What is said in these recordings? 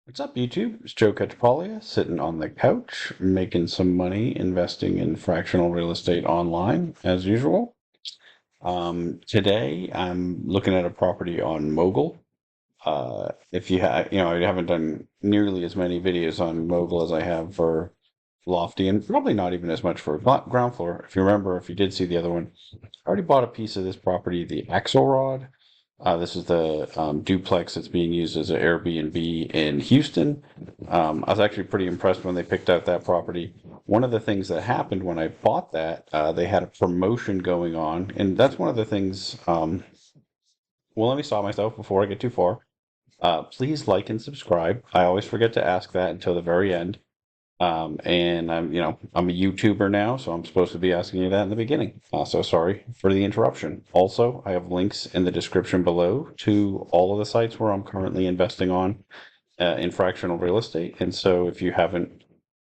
What's up, YouTube? It's Joe Cattapalia sitting on the couch, making some money investing in fractional real estate online, as usual. Today, I'm looking at a property on Mogul. If you have, I haven't done nearly as many videos on Mogul as I have for Lofty, and probably not even as much for ground floor. If you remember, if you did see the other one, I already bought a piece of this property, the Axelrod. This is the duplex that's being used as an Airbnb in Houston. I was actually pretty impressed when they picked out that property. One of the things that happened when I bought that, they had a promotion going on, and that's one of the things. Well, let me stop myself before I get too far. Please like and subscribe. I always forget to ask that until the very end. And I'm a YouTuber now, so I'm supposed to be asking you that in the beginning. So sorry for the interruption. Also, I have links in the description below to all of the sites where I'm currently investing on in fractional real estate. And so if you haven't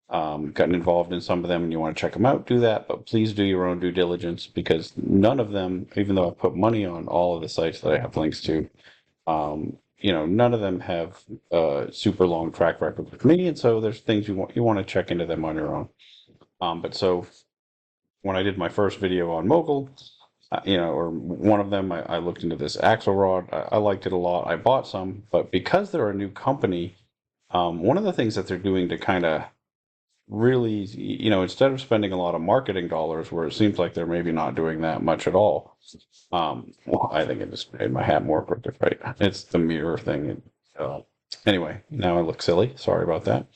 gotten involved in some of them and you want to check them out, do that. But please do your own due diligence because none of them, even though I put money on all of the sites that I have links to, none of them have a super long track record with me, and so there's things you want to check into them on your own. But so when I did my first video on Mogul, or one of them, I looked into this Axelrod. I liked it a lot. I bought some, but because they're a new company, one of the things that they're doing to kind of really, instead of spending a lot of marketing dollars, where it seems like they're maybe not doing that much at all. Well, I think it just made my hat more crooked, right? It's the mirror thing. Anyway, now I look silly. Sorry about that.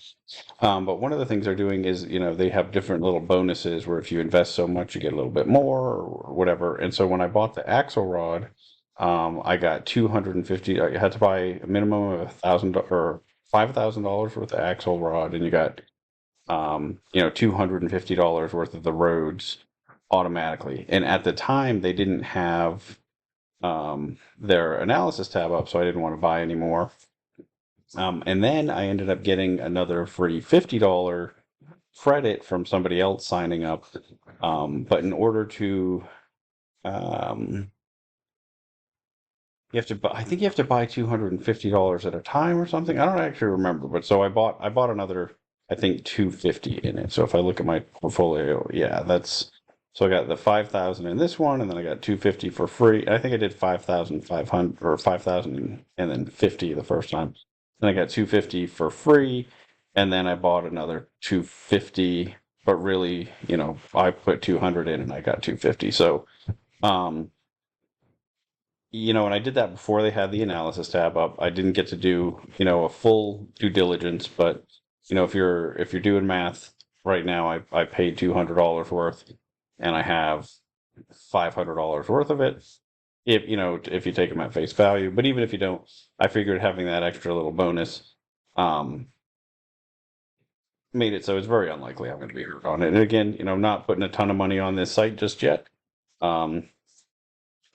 But one of the things they're doing is, they have different little bonuses where if you invest so much, you get a little bit more or whatever. And so when I bought the Axelrod, I got 250. I had to buy a minimum of $1,000 worth of Axelrod, and you got $250 worth of the roads automatically. And at the time, they didn't have their analysis tab up, so I didn't want to buy anymore. And then I ended up getting another free $50 credit from somebody else signing up. But in order to, you have to buy, I think you have to buy $250 at a time or something. I don't actually remember, but so I bought another, I think 250 in it. So if I look at my portfolio, yeah, so I got the 5,000 in this one, and then I got 250 for free. I think I did 5,500 or 5,000 and then 50 the first time. Then I got 250 for free, and then I bought another 250, but really, I put 200 in and I got 250. So, um, and I did that before they had the analysis tab up. I didn't get to do, a full due diligence, but if you're doing math right now, I paid $200 worth, and I have $500 worth of it. If you take them at face value, but even if you don't, I figured having that extra little bonus, um, made it so it's very unlikely I'm going to be hurt on it. And again, I'm not putting a ton of money on this site just yet. Um,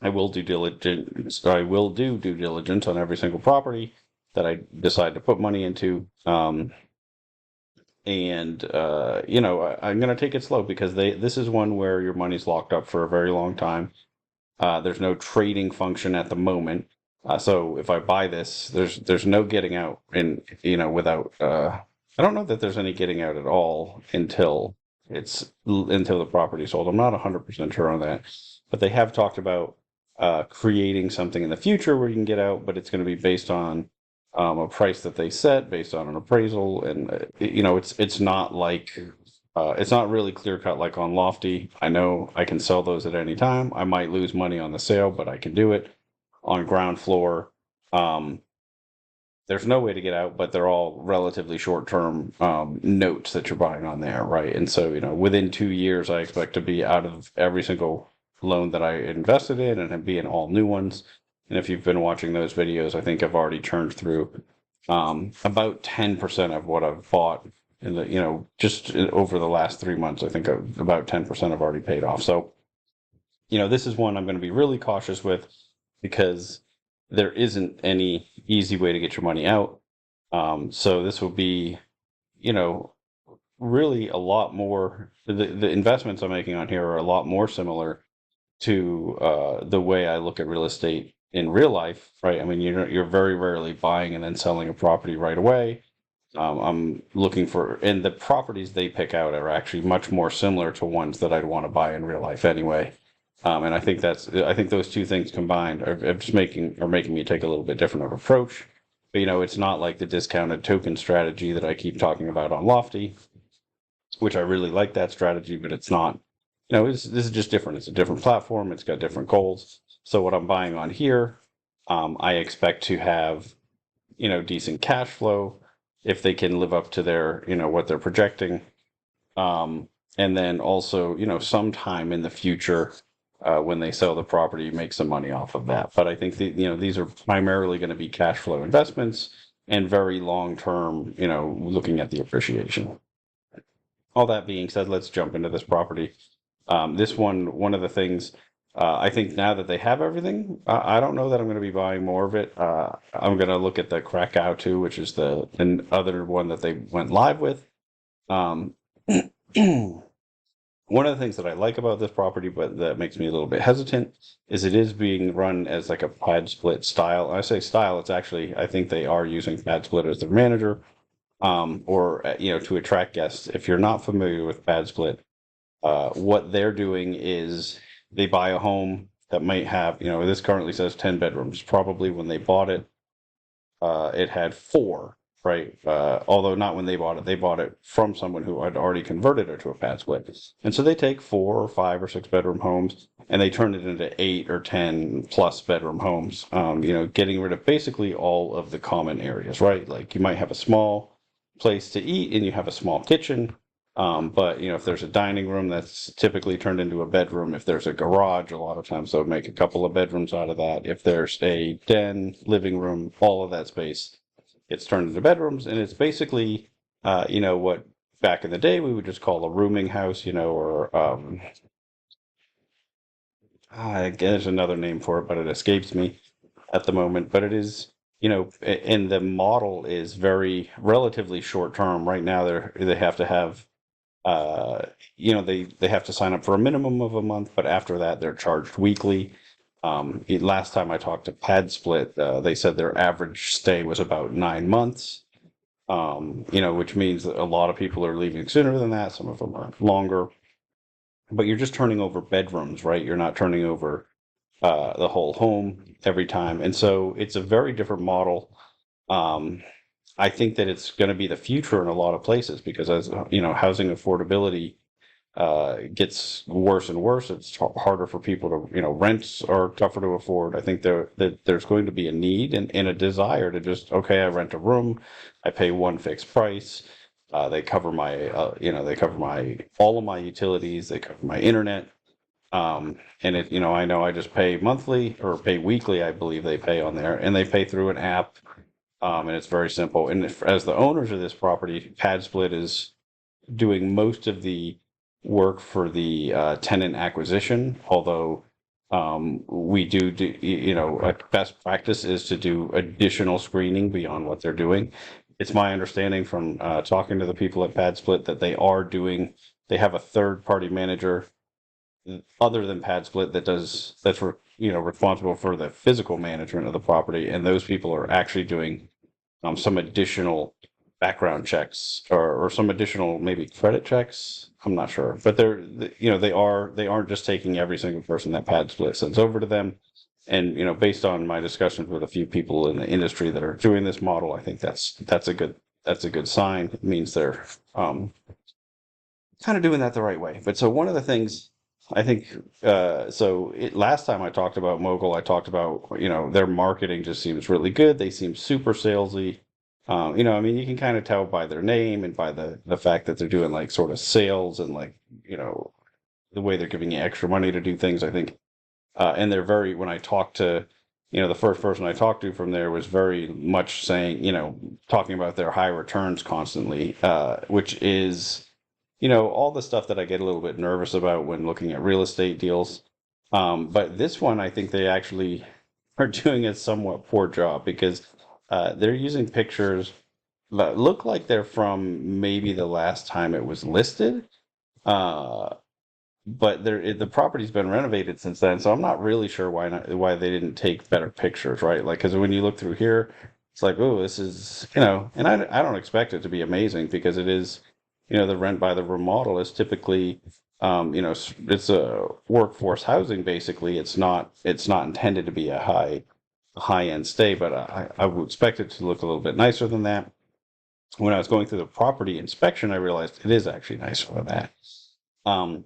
I will do diligence. I will do due diligence on every single property that I decide to put money into. And I'm going to take it slow because this is one where your money's locked up for a very long time. There's no trading function at the moment. So if I buy this, there's no getting out, and without. I don't know that there's any getting out at all until the property's sold. I'm not 100% sure on that, but they have talked about creating something in the future where you can get out, but it's going to be based on a price that they set based on an appraisal, and it's not like it's not really clear cut like on Lofty. I know I can sell those at any time. I might lose money on the sale, but I can do it. On ground floor, there's no way to get out, but they're all relatively short term notes that you're buying on there, right? And so, within 2 years, I expect to be out of every single loan that I invested in and be in all new ones. And if you've been watching those videos, I think I've already churned through about 10% of what I've bought in just over the last 3 months. I think about 10% I've already paid off. So, this is one I'm going to be really cautious with because there isn't any easy way to get your money out. So this will be, really a lot more. The investments I'm making on here are a lot more similar to the way I look at real estate in real life, right? I mean, you're very rarely buying and then selling a property right away. I'm looking for, and the properties they pick out are actually much more similar to ones that I'd want to buy in real life anyway. And I think those two things combined are just making me take a little bit different of approach. But it's not like the discounted token strategy that I keep talking about on Lofty, which I really like that strategy, but it's not. This is just different. It's a different platform. It's got different goals. So what I'm buying on here, I expect to have decent cash flow if they can live up to their what they're projecting. And then also sometime in the future, when they sell the property, make some money off of that. But I think these are primarily going to be cash flow investments and very long term, looking at the appreciation. All that being said, let's jump into this property. This one of the things, I think now that they have everything, I don't know that I'm going to be buying more of it. I'm going to look at the Krakow too, which is the other one that they went live with. Um, One of the things that I like about this property, but that makes me a little bit hesitant, is it is being run as like a Padsplit style. I say style, it's actually, I think they are using Padsplit as their manager, or to attract guests. If you're not familiar with Padsplit, what they're doing is they buy a home that might have, this currently says 10 bedrooms. Probably when they bought it, it had 4, right? Although not when they bought it from someone who had already converted it to a pad split. And so they take 4 or 5 or 6 bedroom homes and they turn it into 8 or 10 plus bedroom homes, getting rid of basically all of the common areas, right? Like you might have a small place to eat and you have a small kitchen. But if there's a dining room, that's typically turned into a bedroom. If there's a garage, a lot of times they'll make a couple of bedrooms out of that. If there's a den, living room, all of that space, it's turned into bedrooms. And it's basically, what back in the day we would just call a rooming house, or there's another name for it, but it escapes me at the moment. But it is, and the model is very relatively short term. Right now, they have to have they have to sign up for a minimum of a month, but after that, they're charged weekly. Last time I talked to Padsplit, they said their average stay was about 9 months, which means that a lot of people are leaving sooner than that. Some of them are longer, but you're just turning over bedrooms, right? You're not turning over the whole home every time. And so it's a very different model. Um, I think that it's going to be the future in a lot of places because as housing affordability gets worse and worse, it's harder for people to rents are tougher to afford. I think that there's going to be a need and a desire to just okay, I rent a room, I pay one fixed price. They cover my they cover my all of my utilities, they cover my internet. And I know I just pay monthly or pay weekly, I believe they pay on there, and they pay through an app. And it's very simple. And as the owners of this property, Padsplit is doing most of the work for the tenant acquisition. Although we do like best practice is to do additional screening beyond what they're doing. It's my understanding from talking to the people at Padsplit that they have a third party manager other than Padsplit responsible for the physical management of the property, and those people are actually doing some additional background checks or some additional maybe credit checks. I'm not sure, but they aren't just taking every single person that Padsplit sends over to them. And based on my discussions with a few people in the industry that are doing this model, I think that's a good sign. It means they're kind of doing that the right way. But so one of the things I think, last time I talked about Mogul, I talked about, their marketing just seems really good. They seem super salesy. I mean, you can kind of tell by their name and by the fact that they're doing like sort of sales and like, the way they're giving you extra money to do things, I think. And they're when I talked to, the first person I talked to from there was very much saying, talking about their high returns constantly, which is, all the stuff that I get a little bit nervous about when looking at real estate deals. But this one, I think they actually are doing a somewhat poor job because they're using pictures that look like they're from maybe the last time it was listed. Uh, but the property's been renovated since then, so I'm not really sure why they didn't take better pictures, right? Like, because when you look through here, it's like, oh, this is, and I don't expect it to be amazing because it is, the rent by the room model is typically, it's a workforce housing basically. It's not intended to be a high end stay, but I would expect it to look a little bit nicer than that. When I was going through the property inspection, I realized it is actually nicer than that. Um,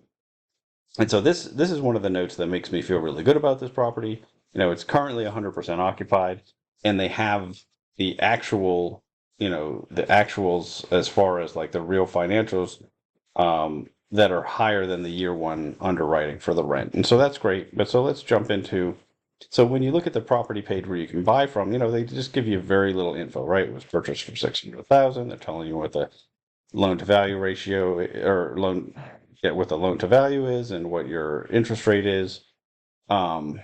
and so this is one of the notes that makes me feel really good about this property. It's currently 100% occupied, and they have the actual, the actuals as far as like the real financials, that are higher than the year one underwriting for the rent. And so that's great. But so let's jump into, so when you look at the property page where you can buy from, they just give you very little info, right? It was purchased for 600,000. They're telling you what the loan to value ratio or loan, yeah, what the loan to value is and what your interest rate is. Um,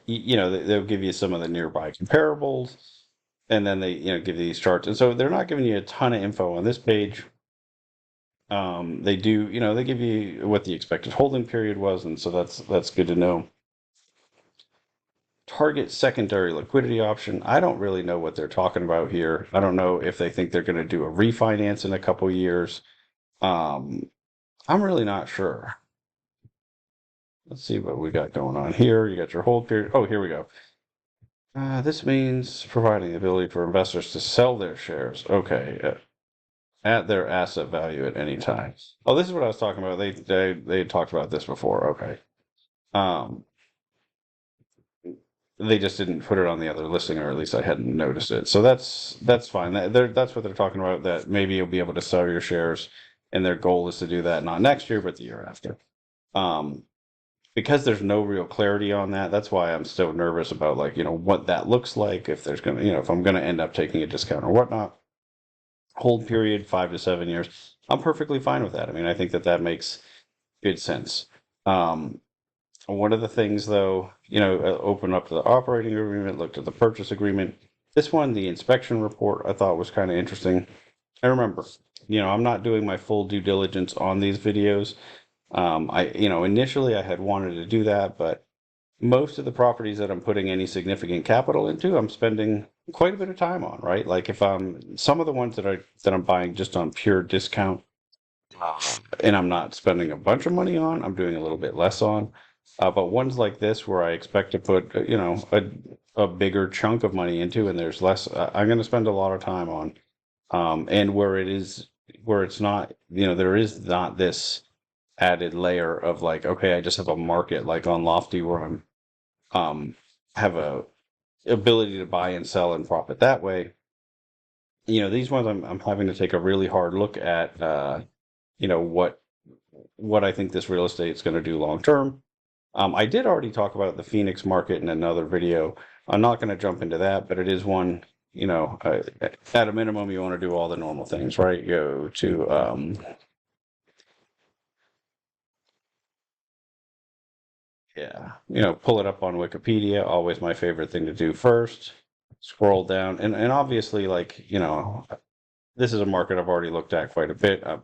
they'll give you some of the nearby comparables, and then they, give you these charts. And so they're not giving you a ton of info on this page. They do, they give you what the expected holding period was, and so that's good to know. Target secondary liquidity option. I don't really know what they're talking about here. I don't know if they think they're going to do a refinance in a couple years. Um, I'm really not sure. Let's see what we got going on here. You got your hold period. Oh, here we go. This means providing the ability for investors to sell their shares. Okay, at their asset value at any time. Oh, this is what I was talking about. They talked about this before. Okay. Um, they just didn't put it on the other listing, or at least I hadn't noticed it. So that's fine. That's what they're talking about. That maybe you'll be able to sell your shares, and their goal is to do that not next year, but the year after. Um, because there's no real clarity on that, that's why I'm still nervous about, like, what that looks like, if there's gonna, if I'm gonna end up taking a discount or whatnot. Hold period 5 to 7 years. I'm perfectly fine with that. I mean, I think that makes good sense. One of the things, though, open up to the operating agreement, looked at the purchase agreement. This one, the inspection report, I thought was kind of interesting. I remember, I'm not doing my full due diligence on these videos. Initially I had wanted to do that, but most of the properties that I'm putting any significant capital into, I'm spending quite a bit of time on, right? Like if I'm some of the ones that I'm buying just on pure discount, and I'm not spending a bunch of money on, I'm doing a little bit less on. But ones like this where I expect to put, a bigger chunk of money into, and there's less, I'm going to spend a lot of time on. And where it's not, there is not this added layer of like, okay, I just have a market like on Lofty where I'm, have a ability to buy and sell and profit that way. These ones I'm having to take a really hard look at, you know, what what I think this real estate is going to do long term. I did already talk about the Phoenix market in another video. I'm not going to jump into that, but it is one, at a minimum, you want to do all the normal things, right? Go to, yeah, pull it up on Wikipedia, always my favorite thing to do first. Scroll down, and obviously, like, this is a market I've already looked at quite a bit. I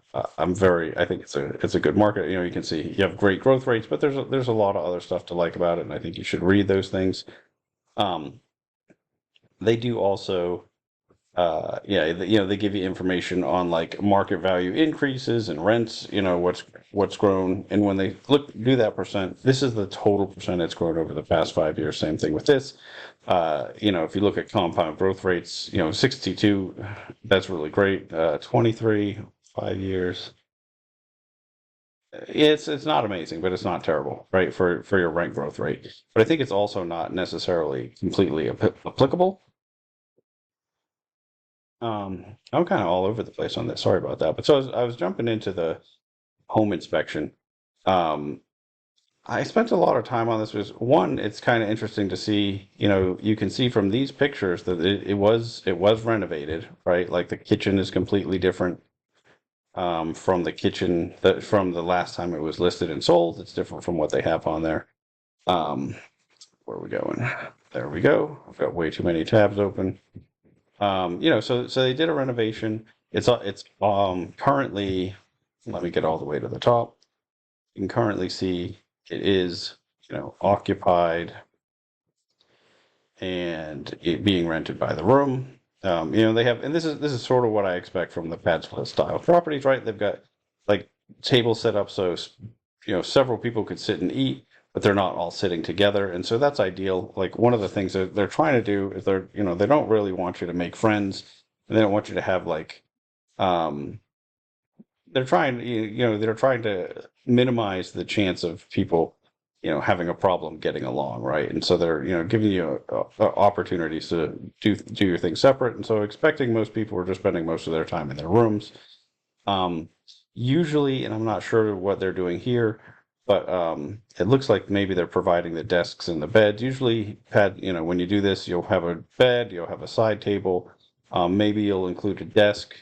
think it's a good market. You can see you have great growth rates, but there's a lot of other stuff to like about it, and I think you should read those things. Um, they do also, yeah, they give you information on like market value increases and rents. What's grown, and when they do that percent, this is the total percent it's grown over the past 5 years. Same thing with this. If you look at compound growth rates, 62, that's really great. 23, 5 years. It's not amazing, but it's not terrible, right? For your rent growth rate. But I think it's also not necessarily completely applicable. I'm kind of all over the place on this. Sorry about that. But so I was jumping into the home inspection. Um, I spent a lot of time on this. Was one, it's kind of interesting to see. You can see from these pictures that it was renovated, right? Like the kitchen is completely different, from the kitchen that from the last time it was listed and sold. It's different from what they have on there. Um, where are we going? There we go. I've got way too many tabs open. So they did a renovation. It's currently. Let me get all the way to the top. You can currently see it is, occupied. and it being rented by the room. They have, and this is sort of what I expect from the Padsplit style properties, right? They've got like tables set up so several people could sit and eat, but they're not all sitting together, and so that's ideal. Like one of the things that they're trying to do is they don't really want you to make friends, and they don't want you to have like um, they're trying to minimize the chance of people having a problem getting along, right? And so they're giving you opportunities to do your thing separate, and so expecting most people are just spending most of their time in their rooms. um Usually, and I'm not sure what they're doing here, but it looks like maybe they're providing the desks and the beds. Usually when you do this, you'll have a bed, you'll have a side table, maybe you'll include a desk,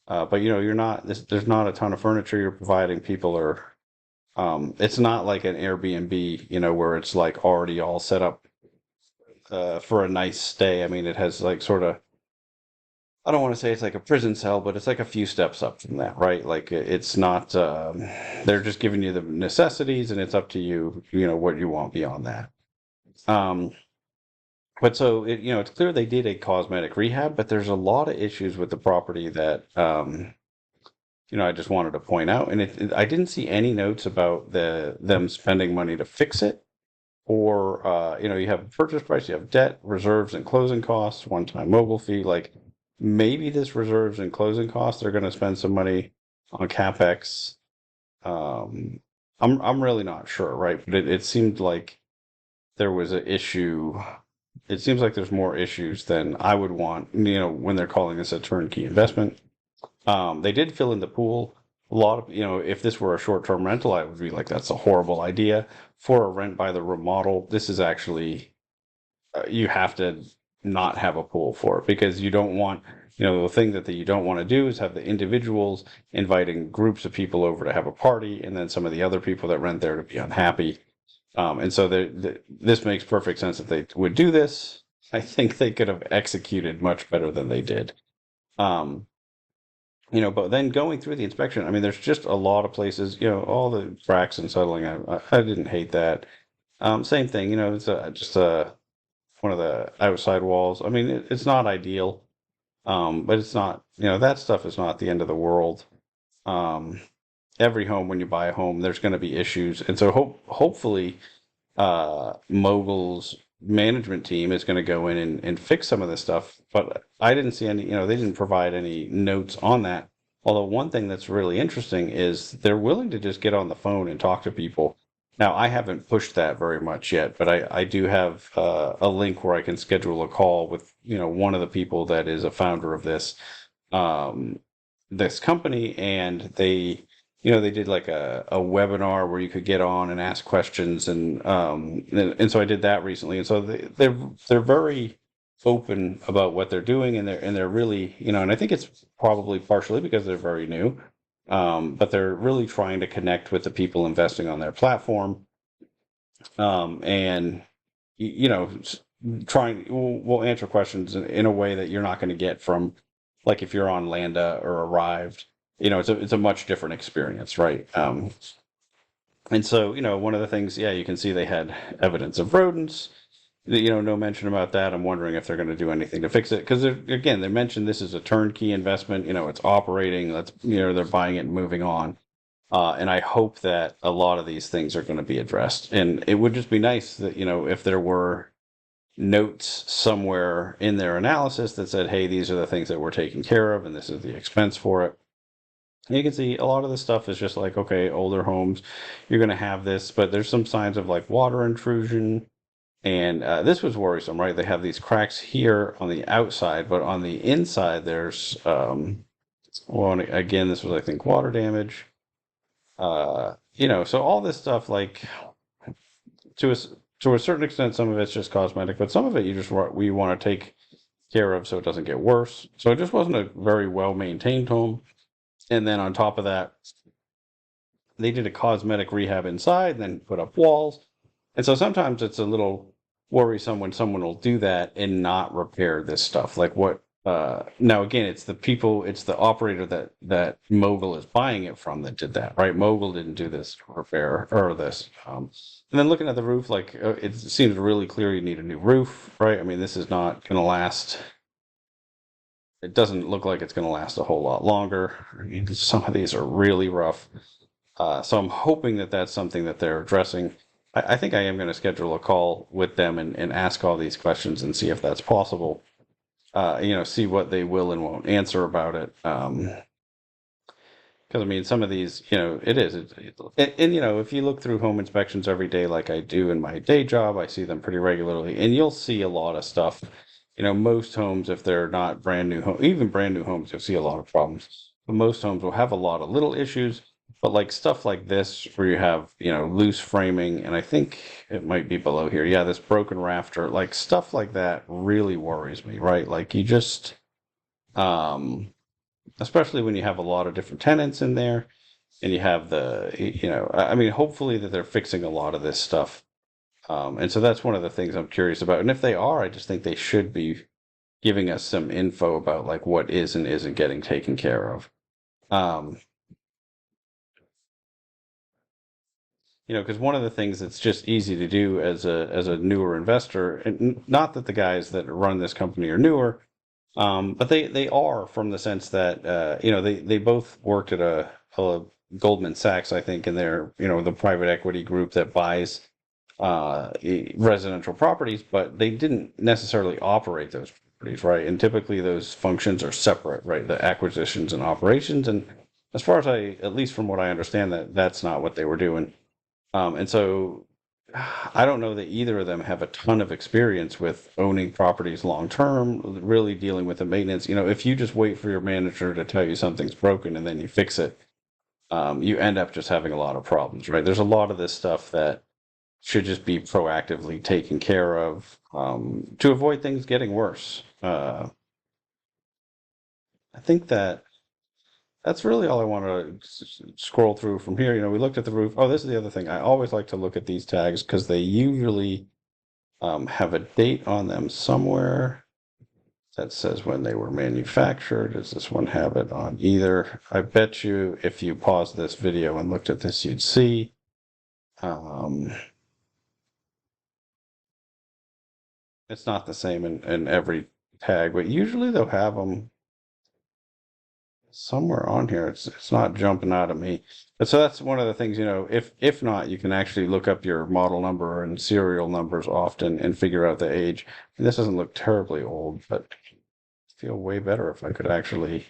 but you're not there's not a ton of furniture you're providing. People are it's not like an Airbnb, where it's like already all set up for a nice stay. I mean, it has like sort of, I don't want to say it's like a prison cell, but it's like a few steps up from that, right? Like it's not, they're just giving you the necessities, and it's up to you, what you want beyond that. Um, but so it's clear they did a cosmetic rehab, but there's a lot of issues with the property that, I just wanted to point out. And I didn't see any notes about them spending money to fix it, or you have purchase price, you have debt, reserves, and closing costs, one-time Mogul fee. Like maybe this reserves and closing costs, they're going to spend some money on capex. Um, I'm really not sure, right? But it seemed like there was an issue. It seems like there's more issues than I would want, when they're calling this a turnkey investment. They did fill in the pool. A lot of, if this were a short-term rental, I would be like, that's a horrible idea. For a rent by the remodel, this is actually, you have to not have a pool for it, because you don't want, the thing that you don't want to do is have the individuals inviting groups of people over to have a party, and then some of the other people that rent there to be unhappy. And so this makes perfect sense if they would do this. I think they could have executed much better than they did. Um, but then going through the inspection, I mean, there's just a lot of places, all the cracks and settling. I didn't hate that. Same thing, it's just one of the outside walls. I mean, it's not ideal, but it's not, that stuff is not the end of the world. Um, every home, when you buy a home, there's going to be issues, and so hopefully, Mogul's management team is going to go in and fix some of this stuff. But I didn't see any, they didn't provide any notes on that. Although one thing that's really interesting is they're willing to just get on the phone and talk to people. Now, I haven't pushed that very much yet, but I do have a link where I can schedule a call with, one of the people that is a founder of um, this company, and they did like a webinar where you could get on and ask questions, and so I did that recently, and so they're very open about what they're doing, and they're really, and I think it's probably partially because they're very new, but they're really trying to connect with the people investing on their platform, and trying we'll answer questions in a way that you're not going to get from, like, if you're on Landa or Arrived. It's a much different experience, right? And so, one of the things, yeah, you can see they had evidence of rodents. No mention about that. I'm wondering if they're going to do anything to fix it, because again, they mentioned this is a turnkey investment. It's operating. That's they're buying it and moving on. And I hope that a lot of these things are going to be addressed. And it would just be nice that if there were notes somewhere in their analysis that said, hey, these are the things that we're taking care of, and this is the expense for it. You can see a lot of the stuff is just like, okay, older homes, you're going to have this, but there's some signs of like water intrusion. And this was worrisome, right? They have these cracks here on the outside, but on the inside, there's, well, again, this was, I think, water damage. So all this stuff, like, to a, to a certain extent, some of it's just cosmetic, but some of it we want to take care of so it doesn't get worse. So it just wasn't a very well maintained home. And then on top of that, they did a cosmetic rehab inside, and then put up walls. And so sometimes it's a little worrisome when someone will do that and not repair this stuff. Like what Now again, it's the operator that Mogul is buying it from that did that, right? Mogul didn't do this repair or this. And then looking at the roof, like it seems really clear you need a new roof, right? I mean, this is not going to last. It doesn't look like it's going to last a whole lot longer. I mean, some of these are really rough. So I'm hoping that that's something that they're addressing. I think I am going to schedule a call with them and ask all these questions and see if that's possible. See what they will and won't answer about it. Because I mean, some of these, it is. And, if you look through home inspections every day, like I do in my day job, I see them pretty regularly, and you'll see a lot of stuff. Most homes, if they're not brand new home, even brand new homes, you'll see a lot of problems. But most homes will have a lot of little issues. But like stuff like this, where you have, loose framing, and I think it might be below here. Yeah, this broken rafter, like stuff like that really worries me, right? Like you just, um, especially when you have a lot of different tenants in there and you have I mean, hopefully that they're fixing a lot of this stuff. And so that's one of the things I'm curious about. And if they are, I just think they should be giving us some info about like what is and isn't getting taken care of. Um, because one of the things that's just easy to do as a newer investor, and not that the guys that run this company are newer, but they are from the sense that they both worked at a Goldman Sachs, I think, in their the private equity group that buys residential properties, but they didn't necessarily operate those properties, right? And typically those functions are separate, right? The acquisitions and operations, and as far as at least from what I understand, that's not what they were doing. And so I don't know that either of them have a ton of experience with owning properties long term, really dealing with the maintenance. If you just wait for your manager to tell you something's broken and then you fix it, you end up just having a lot of problems, right? There's a lot of this stuff that should just be proactively taken care of to avoid things getting worse. I think that's really all I want to scroll through from here. We looked at the roof. Oh, this is the other thing. I always like to look at these tags because they usually have a date on them somewhere that says when they were manufactured. Does this one have it on either? I bet you if you paused this video and looked at this, you'd see. It's not the same in every tag, but usually they'll have them somewhere on here. It's not jumping out at me. But so that's one of the things, if not, you can actually look up your model number and serial numbers often and figure out the age. And this doesn't look terribly old, but I feel way better if I could actually,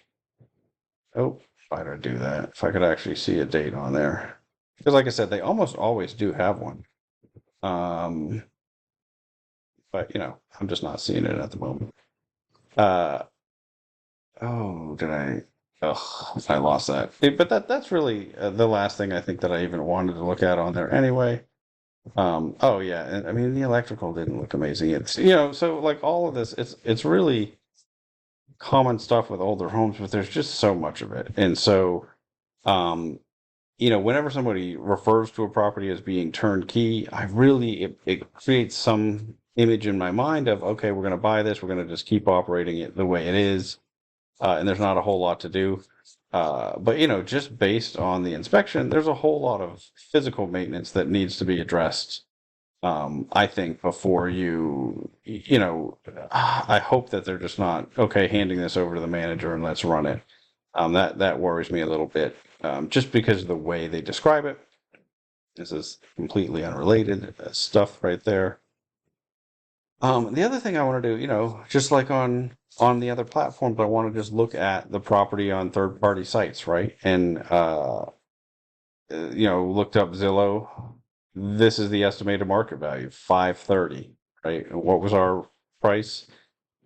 oh, why did I do that? If I could actually see a date on there. Because like I said, they almost always do have one. But I'm just not seeing it at the moment. Uh, oh, did I? Oh, I lost that. But that's really the last thing I think that I even wanted to look at on there anyway. Oh yeah, and I mean the electrical didn't look amazing. It's so like all of this, it's really common stuff with older homes, but there's just so much of it, and so um, whenever somebody refers to a property as being turnkey, it creates some image in my mind of okay, we're going to buy this, we're going to just keep operating it the way it is, and there's not a whole lot to do. But just based on the inspection, there's a whole lot of physical maintenance that needs to be addressed. I think before I hope that they're just not okay handing this over to the manager and let's run it. That worries me a little bit, just because of the way they describe it. This is completely unrelated stuff right there. The other thing I want to do, just like on the other platforms, I want to just look at the property on third party sites, right? And looked up Zillow. This is the estimated market value, 530, right? And what was our price?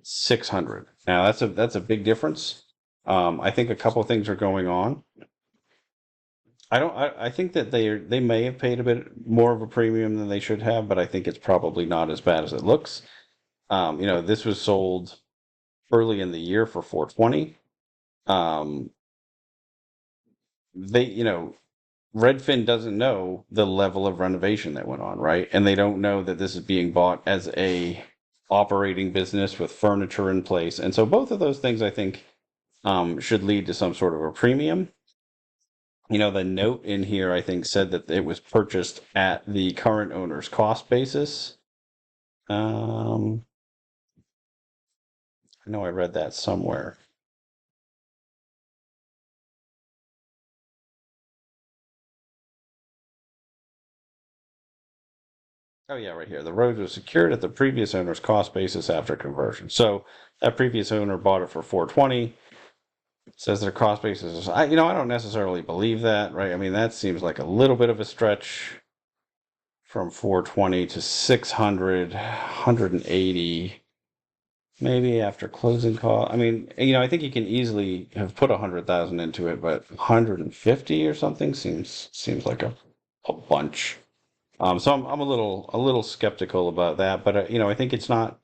600. Now that's a big difference. I think a couple of things are going on. I think that they may have paid a bit more of a premium than they should have, but I think it's probably not as bad as it looks. This was sold early in the year for 420. Um, Redfin doesn't know the level of renovation that went on, right? And they don't know that this is being bought as a operating business with furniture in place. And so both of those things, I think, should lead to some sort of a premium. The note in here, I think, said that it was purchased at the current owner's cost basis. I know I read that somewhere. Oh yeah, right here. The road was secured at the previous owner's cost basis after conversion. So that previous owner bought it for 420. Says their cost basis is, I don't necessarily believe that, right? I mean, that seems like a little bit of a stretch from 420 to 600, 180, maybe after closing cost. I mean, I think you can easily have put 100,000 into it, but 150 or something seems like a bunch. So I'm a little skeptical about that, but I think it's not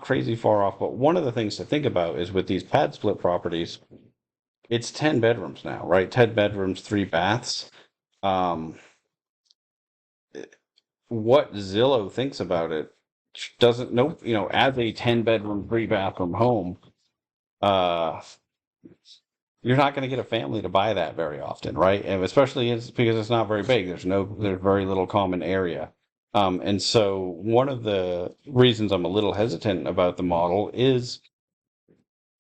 crazy far off. But one of the things to think about is with these pad split properties, it's 10 bedrooms now, right? 10 bedrooms, 3 baths. Um, what Zillow thinks about it doesn't know, as a 10 bedroom, 3 bathroom home, uh, you're not going to get a family to buy that very often, right? And especially it's because it's not very big. There's very little common area. And so one of the reasons I'm a little hesitant about the model is,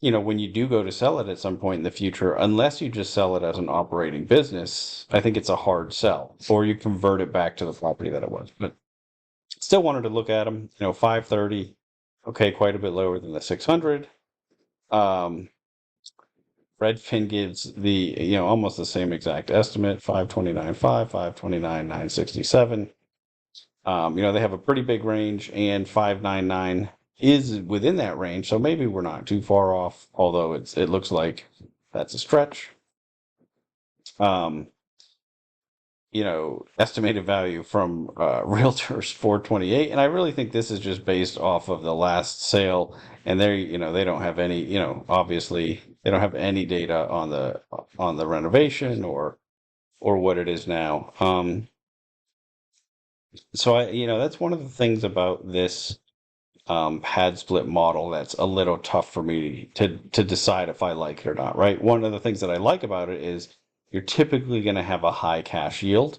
when you do go to sell it at some point in the future, unless you just sell it as an operating business, I think it's a hard sell, or you convert it back to the property that it was. But still wanted to look at them, 530, okay, quite a bit lower than the 600. Um, Redfin gives the, almost the same exact estimate, 529.5, 529,967. They have a pretty big range, and 599 is within that range, so maybe we're not too far off, although it looks like that's a stretch. Um, estimated value from realtors 428, and I really think this is just based off of the last sale, and they don't have any, obviously they don't have any data on the renovation or what it is now. So that's one of the things about this pad split model that's a little tough for me to decide if I like it or not, right? One of the things that I like about it is you're typically going to have a high cash yield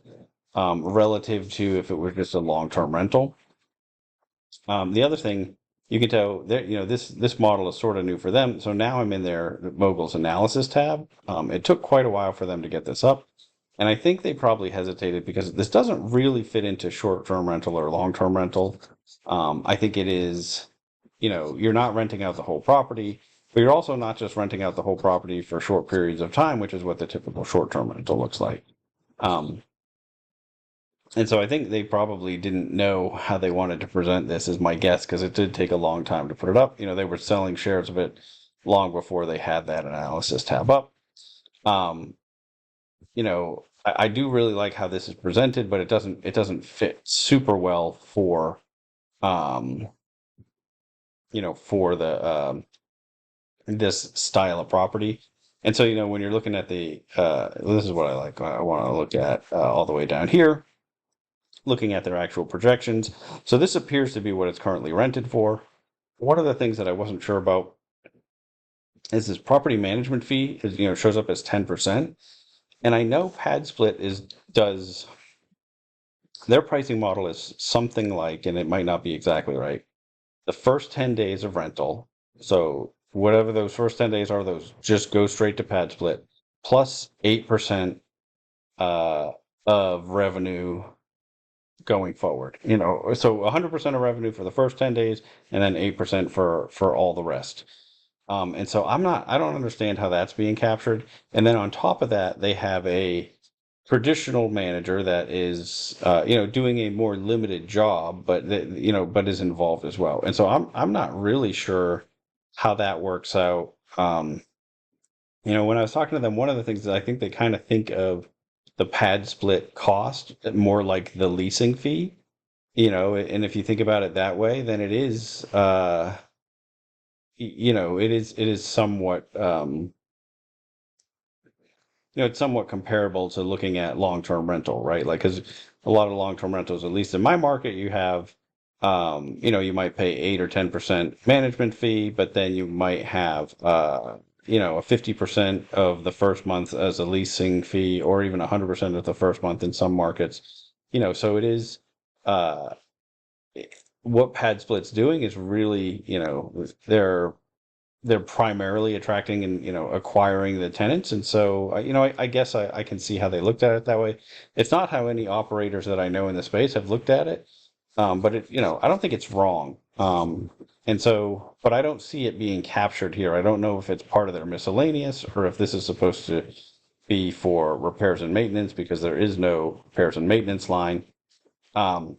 relative to if it were just a long-term rental. The other thing you can tell that this model is sort of new for them. So now I'm in their Mogul's analysis tab. It took quite a while for them to get this up. And I think they probably hesitated because this doesn't really fit into short-term rental or long-term rental. I think it is, you're not renting out the whole property, but you're also not just renting out the whole property for short periods of time, which is what the typical short-term rental looks like. Um, and so I think they probably didn't know how they wanted to present this, is my guess, because it did take a long time to put it up. They were selling shares of it long before they had that analysis tab up. Um, I do really like how this is presented, but it doesn't fit super well um, for the this style of property. And so, when you're looking at this is what I like. I want to look at all the way down here, looking at their actual projections. So this appears to be what it's currently rented for. One of the things that I wasn't sure about is this property management fee shows up as 10%. And I know Padsplit does their pricing model is something like, and it might not be exactly right, the first 10 days of rental. So whatever those first 10 days are, those just go straight to Padsplit, plus 8% uh, of revenue going forward. So 100% of revenue for the first 10 days, and then 8% for all the rest. And so I don't understand how that's being captured. And then on top of that, they have a traditional manager that is, doing a more limited job, but but is involved as well. And so I'm not really sure how that works out. When I was talking to them, one of the things that I think they kind of think of the pad split cost more like the leasing fee. And if you think about it that way, then it is, it is somewhat, it's somewhat comparable to looking at long-term rental, right? Like, because a lot of long-term rentals, at least in my market, you have You might pay 8 or 10% management fee, but then you might have, a 50% of the first month as a leasing fee, or even 100% of the first month in some markets. So it is, uh, what Padsplit's doing is really, they're primarily attracting and acquiring the tenants, and so I guess I can see how they looked at it that way. It's not how any operators that I know in the space have looked at it, but I don't think it's wrong. And so, but I don't see it being captured here. I don't know if it's part of their miscellaneous or if this is supposed to be for repairs and maintenance, because there is no repairs and maintenance line. Um,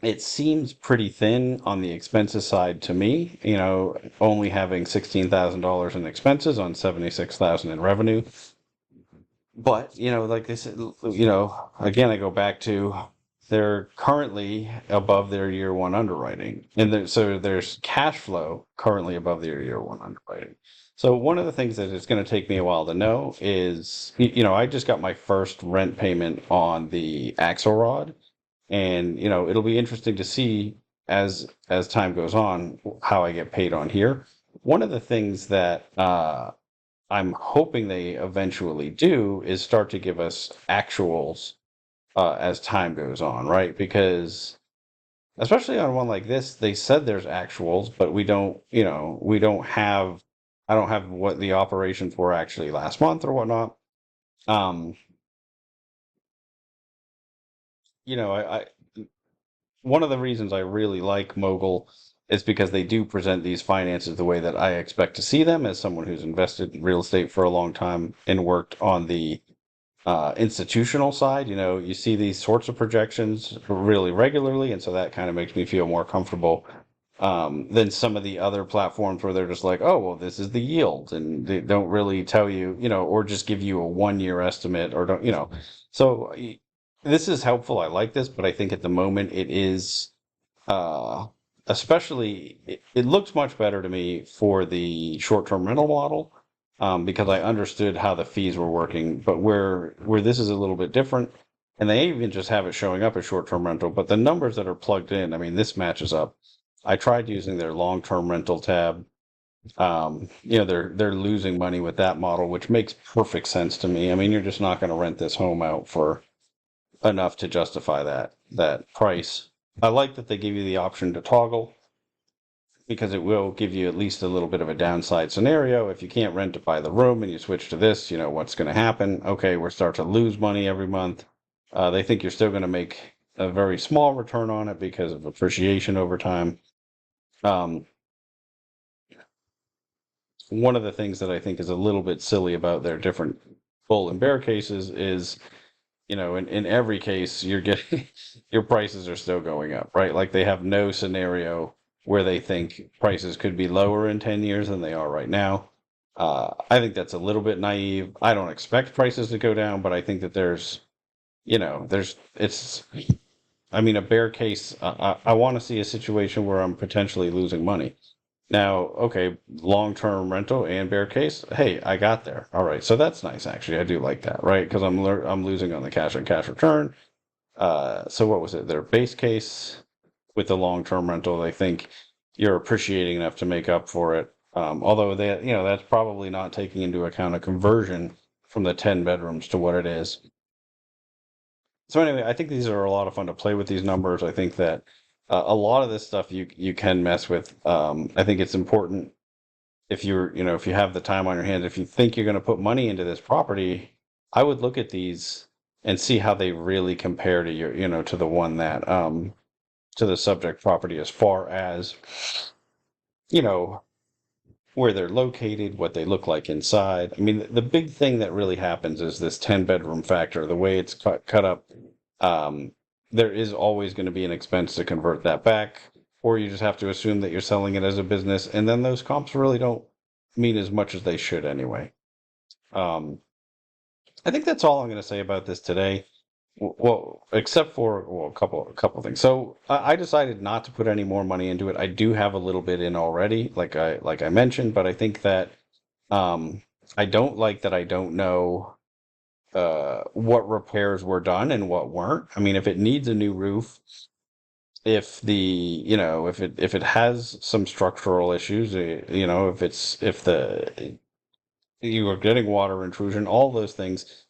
it seems pretty thin on the expenses side to me, only having $16,000 in expenses on 76,000 in revenue. But, like they said, again, I go back to they're currently above their year one underwriting. And so there's cash flow currently above their year one underwriting. So one of the things that it's going to take me a while to know is, I just got my first rent payment on the Axelrod, and it'll be interesting to see as time goes on how I get paid on here. One of the things that I'm hoping they eventually do is start to give us actuals as time goes on, right? Because especially on one like this, they said there's actuals, but we don't have, I don't have what the operations were actually last month or whatnot. Um, I one of the reasons I really like Mogul is because they do present these finances the way that I expect to see them as someone who's invested in real estate for a long time and worked on the institutional side. You see these sorts of projections really regularly, and so that kind of makes me feel more comfortable than some of the other platforms where they're just like, oh, well, this is the yield, and they don't really tell you, or just give you a 1 year estimate, or don't, So this is helpful. I like this, but I think at the moment it is, uh, especially, it looks much better to me for the short-term rental model, because I understood how the fees were working. But where this is a little bit different, and they even just have it showing up as short-term rental, but the numbers that are plugged in, I mean, this matches up. I tried using their long-term rental tab. They're losing money with that model, which makes perfect sense to me. I mean, you're just not going to rent this home out for enough to justify that price. I like that they give you the option to toggle, because it will give you at least a little bit of a downside scenario. If you can't rent it by the room and you switch to this, what's going to happen? Okay, we're starting to lose money every month. They think you're still going to make a very small return on it because of appreciation over time. Um, One of the things that I think is a little bit silly about their different bull and bear cases is, in every case, you're getting your prices are still going up, right? Like they have no scenario where they think prices could be lower in 10 years than they are right now. I think that's a little bit naive. I don't expect prices to go down, but I think that it's, I mean, a bear case. I want to see a situation where I'm potentially losing money. Now, okay, long-term rental and bear case. Hey, I got there. All right, so that's nice. Actually, I do like that, right? Because I'm losing on the cash on cash return. So what was it? Their base case with the long-term rental, they think you're appreciating enough to make up for it. Although that's probably not taking into account a conversion from the 10 bedrooms to what it is. So anyway, I think these are a lot of fun to play with these numbers. I think that a lot of this stuff you can mess with. I think it's important if if you have the time on your hands, if you think you're going to put money into this property, I would look at these and see how they really compare to to the one that, to the subject property, as far as, you know, where they're located, what they look like inside. I mean, the big thing that really happens is this 10 bedroom factor, the way it's cut up. Um, there is always going to be an expense to convert that back, or you just have to assume that you're selling it as a business, and then those comps really don't mean as much as they should anyway. Um, I think that's all I'm going to say about this today. Well, except for, well, a couple things. So I decided not to put any more money into it. I do have a little bit in already, like I mentioned, but I think that, um, I don't like that I don't know what repairs were done and what weren't. I mean, if it needs a new roof, if if it has some structural issues, if the you are getting water intrusion, all those things,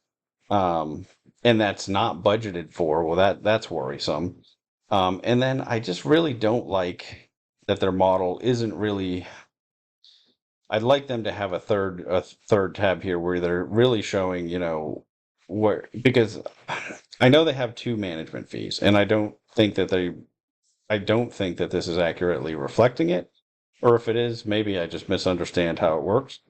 um, and that's not budgeted for, well, that's worrisome. And then I just really don't like that their model isn't really. I'd like them to have a third tab here where they're really showing, where, because I know they have two management fees, and I don't think that this is accurately reflecting it. Or if it is, maybe I just misunderstand how it works.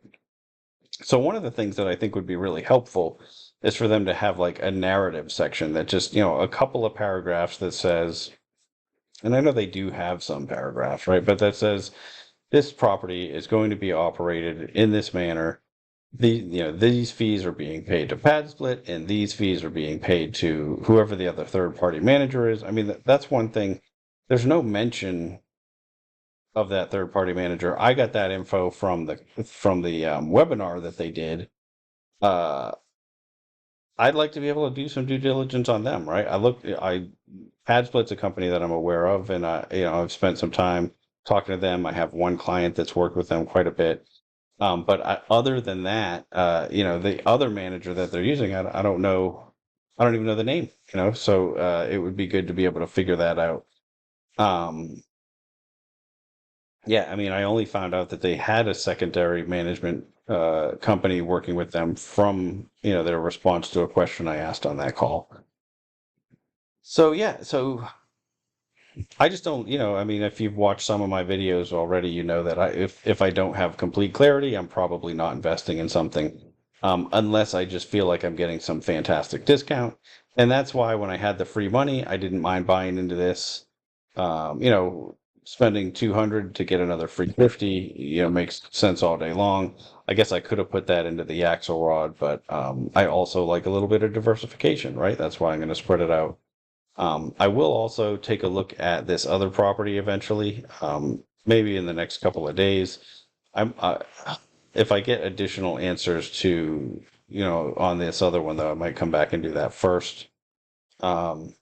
So one of the things that I think would be really helpful is for them to have like a narrative section that just, a couple of paragraphs that says, and I know they do have some paragraphs, right? But that says this property is going to be operated in this manner. These fees are being paid to Padsplit, and these fees are being paid to whoever the other third party manager is. I mean, that's one thing. There's no mention of that third party manager. I got that info from the webinar that they did. Uh, I'd like to be able to do some due diligence on them, right? Padsplit's a company that I'm aware of, and I've spent some time talking to them. I have one client that's worked with them quite a bit. Other than that, the other manager that they're using, I don't know, I don't even know the name, so it would be good to be able to figure that out. Um, yeah, I mean, I only found out that they had a secondary management company working with them from, their response to a question I asked on that call. So yeah, so I just don't, I mean, if you've watched some of my videos already, you know that if I don't have complete clarity, I'm probably not investing in something, unless I just feel like I'm getting some fantastic discount. And that's why when I had the free money, I didn't mind buying into this. Spending 200 to get another free 50, makes sense all day long. I guess I could have put that into the Axelrod, but I also like a little bit of diversification, right? That's why I'm going to spread it out. I will also take a look at this other property eventually, maybe in the next couple of days. If I get additional answers to, on this other one, though, I might come back and do that first. Um,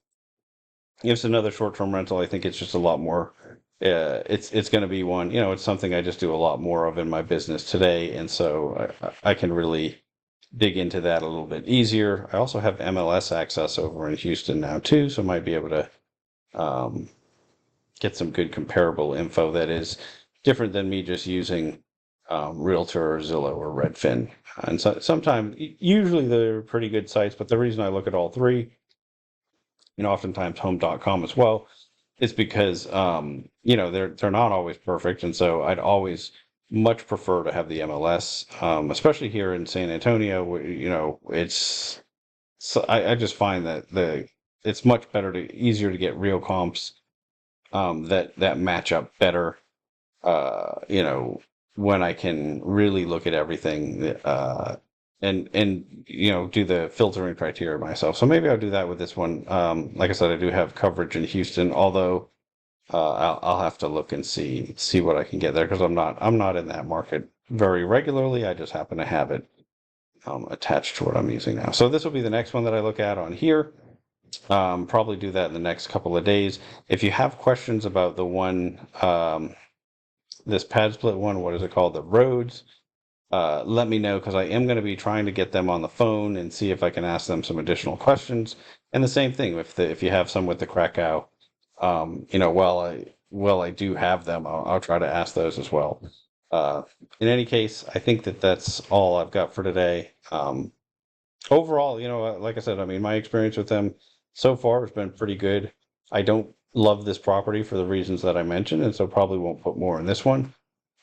if it's another short-term rental, I think it's just a lot more. It's going to be one, it's something I just do a lot more of in my business today, and so I can really dig into that a little bit easier. I also have MLS access over in Houston now too, so I might be able to um, get some good comparable info that is different than me just using Realtor or Zillow or Redfin. And so sometimes, usually they're pretty good sites, but the reason I look at all three, oftentimes Home.com as well, is because they're not always perfect, and so I'd always much prefer to have the MLS, especially here in San Antonio. It's so I just find that it's much easier to get real comps that match up better. When I can really look at everything and do the filtering criteria myself. So maybe I'll do that with this one. Like I said, I do have coverage in Houston, although I'll have to look and see what I can get there because I'm not in that market very regularly. I just happen to have it attached to what I'm using now. So this will be the next one that I look at on here. Probably do that in the next couple of days. If you have questions about the one, this Padsplit one, what is it called? The roads. Let me know because I am going to be trying to get them on the phone and see if I can ask them some additional questions. And the same thing if you have some with the Krakow, while I do have them, I'll try to ask those as well. In any case, I think that's all I've got for today. Overall, like I said, I mean, my experience with them so far has been pretty good. I don't love this property for the reasons that I mentioned, and so probably won't put more in this one.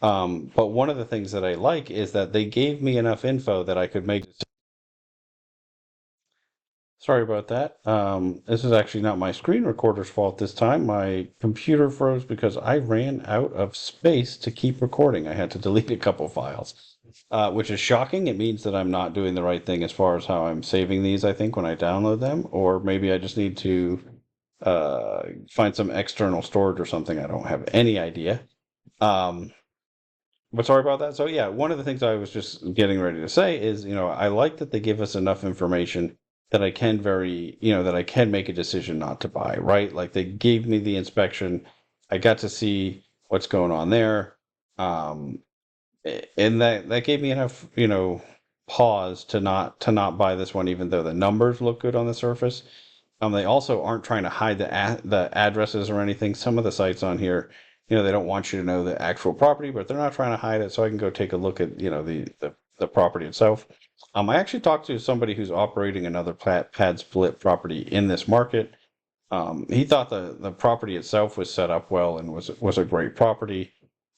But one of the things that I like is that they gave me enough info that I could make. Sorry about that. This is actually not my screen recorder's fault this time. My computer froze because I ran out of space to keep recording. I had to delete a couple files, which is shocking. It means that I'm not doing the right thing as far as how I'm saving these, I think, when I download them. Or maybe I just need to find some external storage or something. I don't have any idea. But sorry about that. So yeah, one of the things I was just getting ready to say is, I like that they give us enough information that I can that I can make a decision not to buy, right? Like they gave me the inspection. I got to see what's going on there. Um, and that gave me enough, pause to not buy this one, even though the numbers look good on the surface. They also aren't trying to hide the addresses or anything. Some of the sites on here, they don't want you to know the actual property, but they're not trying to hide it. So I can go take a look at, the property itself. I actually talked to somebody who's operating another pad split property in this market. He thought the property itself was set up well and was a great property.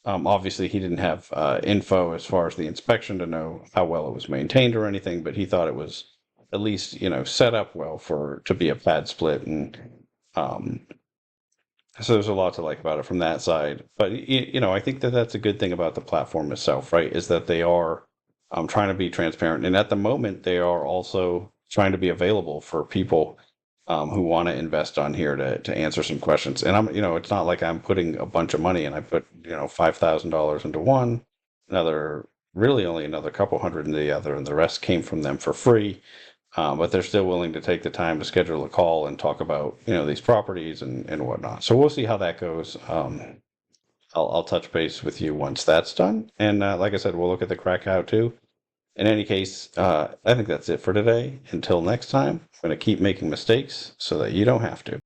Obviously, he didn't have info as far as the inspection to know how well it was maintained or anything, but he thought it was at least set up well for to be a pad split, and um, so there's a lot to like about it from that side. But I think that that's a good thing about the platform itself, right? Is that they are trying to be transparent, and at the moment they are also trying to be available for people who want to invest on here to answer some questions. And it's not like I'm putting a bunch of money and I put, $5,000 into one, really only another couple hundred into the other, and the rest came from them for free. But they're still willing to take the time to schedule a call and talk about, these properties and whatnot. So we'll see how that goes. I'll touch base with you once that's done. And like I said, we'll look at the Krakow too. In any case, I think that's it for today. Until next time, I'm going to keep making mistakes so that you don't have to.